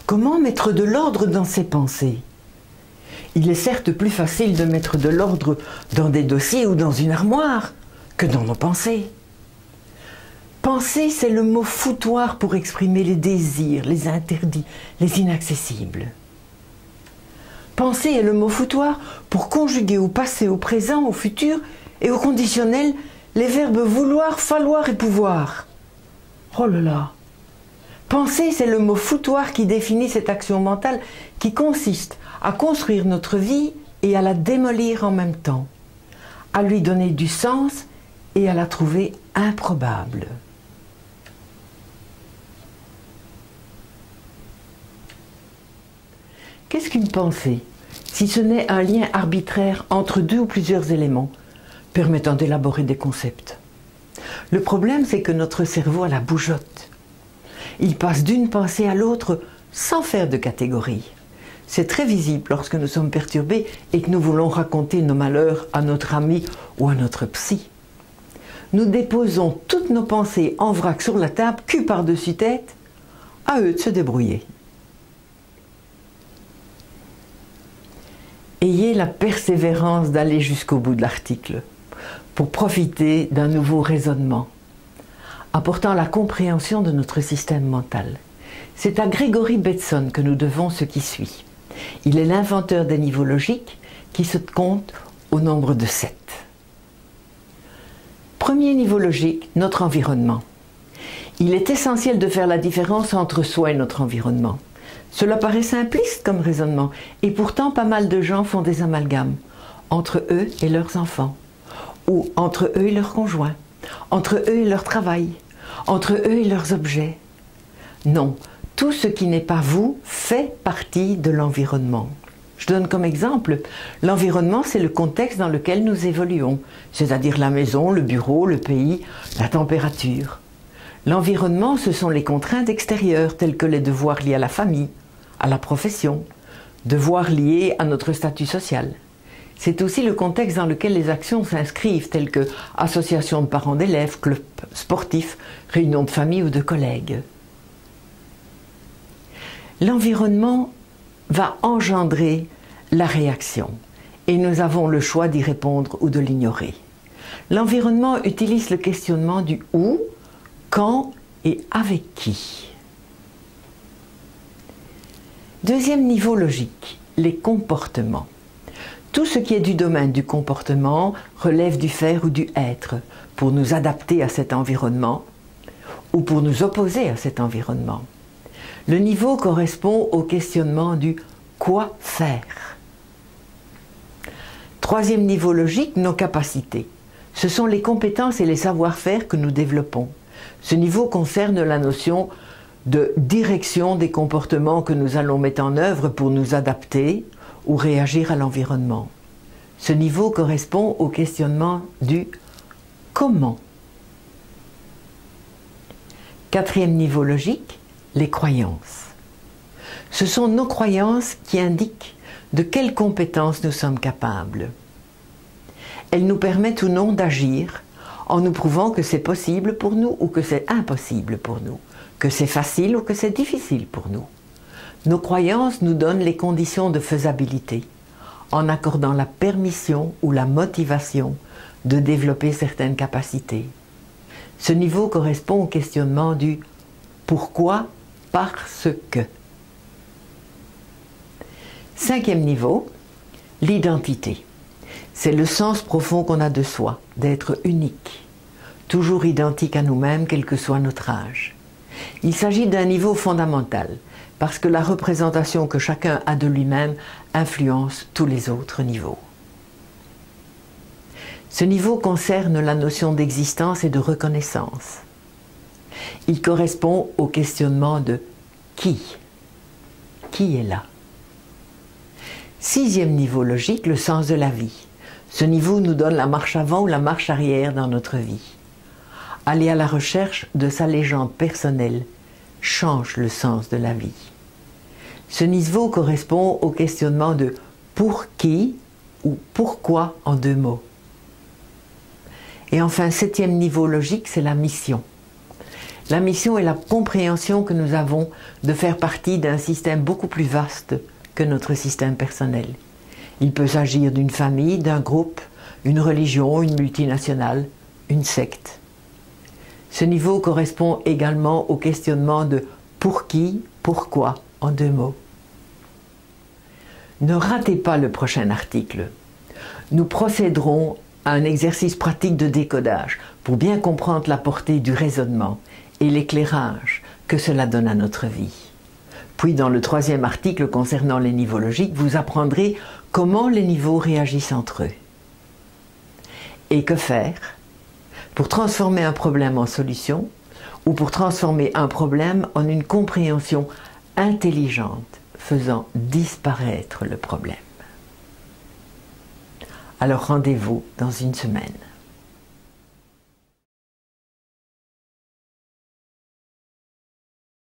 Comment mettre de l'ordre dans ses pensées? Il est certes plus facile de mettre de l'ordre dans des dossiers ou dans une armoire que dans nos pensées. Penser, c'est le mot foutoir pour exprimer les désirs, les interdits, les inaccessibles. Penser est le mot foutoir pour conjuguer au passé, au présent, au futur et au conditionnel les verbes vouloir, falloir et pouvoir. Oh là là! Penser, c'est le mot foutoir qui définit cette action mentale qui consiste à construire notre vie et à la démolir en même temps, à lui donner du sens et à la trouver improbable. Qu'est-ce qu'une pensée, si ce n'est un lien arbitraire entre deux ou plusieurs éléments, permettant d'élaborer des concepts? Le problème, c'est que notre cerveau a la bougeotte. Il passe d'une pensée à l'autre sans faire de catégorie. C'est très visible lorsque nous sommes perturbés et que nous voulons raconter nos malheurs à notre ami ou à notre psy. Nous déposons toutes nos pensées en vrac sur la table, cul par-dessus tête, à eux de se débrouiller. Ayez la persévérance d'aller jusqu'au bout de l'article pour profiter d'un nouveau raisonnement, apportant la compréhension de notre système mental. C'est à Gregory Bateson que nous devons ce qui suit. Il est l'inventeur des niveaux logiques qui se comptent au nombre de 7. Premier niveau logique, notre environnement. Il est essentiel de faire la différence entre soi et notre environnement. Cela paraît simpliste comme raisonnement, et pourtant pas mal de gens font des amalgames entre eux et leurs enfants, ou entre eux et leurs conjoints, entre eux et leur travail, entre eux et leurs objets. Non, tout ce qui n'est pas vous fait partie de l'environnement. Je donne comme exemple, l'environnement, c'est le contexte dans lequel nous évoluons, c'est-à-dire la maison, le bureau, le pays, la température. L'environnement, ce sont les contraintes extérieures, telles que les devoirs liés à la famille, à la profession, devoirs liés à notre statut social. C'est aussi le contexte dans lequel les actions s'inscrivent, telles que associations de parents d'élèves, clubs sportifs, réunions de famille ou de collègues. L'environnement va engendrer la réaction et nous avons le choix d'y répondre ou de l'ignorer. L'environnement utilise le questionnement du où, quand et avec qui. Deuxième niveau logique, les comportements. Tout ce qui est du domaine du comportement relève du faire ou du être pour nous adapter à cet environnement ou pour nous opposer à cet environnement. Le niveau correspond au questionnement du quoi faire. Troisième niveau logique, nos capacités. Ce sont les compétences et les savoir-faire que nous développons. Ce niveau concerne la notion de direction des comportements que nous allons mettre en œuvre pour nous adapter ou réagir à l'environnement. Ce niveau correspond au questionnement du comment. Quatrième niveau logique, les croyances. Ce sont nos croyances qui indiquent de quelles compétences nous sommes capables. Elles nous permettent ou non d'agir en nous prouvant que c'est possible pour nous ou que c'est impossible pour nous, que c'est facile ou que c'est difficile pour nous. Nos croyances nous donnent les conditions de faisabilité, en accordant la permission ou la motivation de développer certaines capacités. Ce niveau correspond au questionnement du pourquoi, parce que. Cinquième niveau, l'identité. C'est le sens profond qu'on a de soi, d'être unique, toujours identique à nous-mêmes, quel que soit notre âge. Il s'agit d'un niveau fondamental, parce que la représentation que chacun a de lui-même influence tous les autres niveaux. Ce niveau concerne la notion d'existence et de reconnaissance. Il correspond au questionnement de qui est là. Sixième niveau logique, le sens de la vie. Ce niveau nous donne la marche avant ou la marche arrière dans notre vie. Aller à la recherche de sa légende personnelle change le sens de la vie. Ce niveau correspond au questionnement de pour qui ou pourquoi en deux mots. Et enfin, septième niveau logique, c'est la mission. La mission est la compréhension que nous avons de faire partie d'un système beaucoup plus vaste que notre système personnel. Il peut s'agir d'une famille, d'un groupe, une religion, une multinationale, une secte. Ce niveau correspond également au questionnement de pour qui, pourquoi, en 2 mots. Ne ratez pas le prochain article. Nous procéderons à un exercice pratique de décodage pour bien comprendre la portée du raisonnement et l'éclairage que cela donne à notre vie. Puis dans le 3e article concernant les niveaux logiques, vous apprendrez comment les niveaux réagissent entre eux. Et que faire pour transformer un problème en solution ou pour transformer un problème en une compréhension intelligente faisant disparaître le problème. Alors rendez-vous dans 1 semaine.